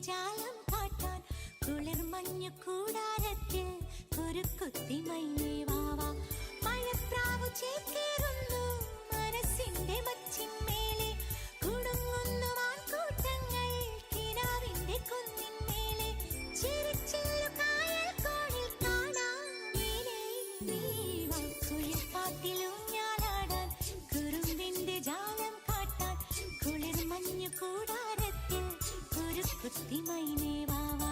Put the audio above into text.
ജാലം കാട്ടാൻ കുളിർമഞ്ഞു കൂടാരത്തിൽ കുരുക്കുത്തി മൈനേ വാവാ. മഴപ്രാവു ചേക്കേറുന്നു മനസ്സിന്റെ മച്ചിന്മേലെ, കുടുങ്ങുന്നു മാൻകൂട്ടങ്ങൾ കിനാവിന്റെ കുന്നിന്മേലെ. ചിരിച്ചില്ലു കായൽ കോണിൽ കാണാമേലെ നീ വാ. കുളിർപ്പാട്ടിലൂഞ്ഞാലാടാൻ കുറുമ്പിന്റെ ജാലം കാട്ടാൻ കുളിർമഞ്ഞു കൂടാരത്തിൽ കുരുക്കുത്തി മൈനേ വാവാ.